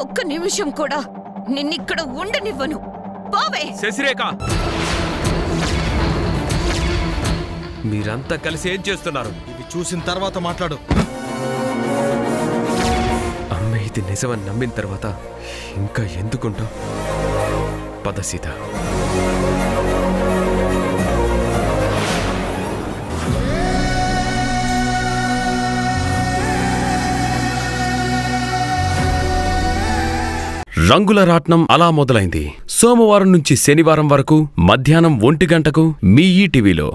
ఒక్క నిమిషం కూడా నిన్నిక్కడ ఉండనివ్వను. పోవే. శశిరేఖ, మీరంతా కలిసి ఏం చేస్తున్నారు? ఇది చూసిన తర్వాత మాట్లాడు. అమ్మ ఇది నిజమని నమ్మిన తర్వాత ఇంకా ఎందుకుంటాం? పద సీత. రంగుల రాట్నం అలా మొదలైంది. సోమవారం నుంచి శనివారం వరకు మధ్యాహ్నం 1 గంటకు మీ ఈటీవీలో.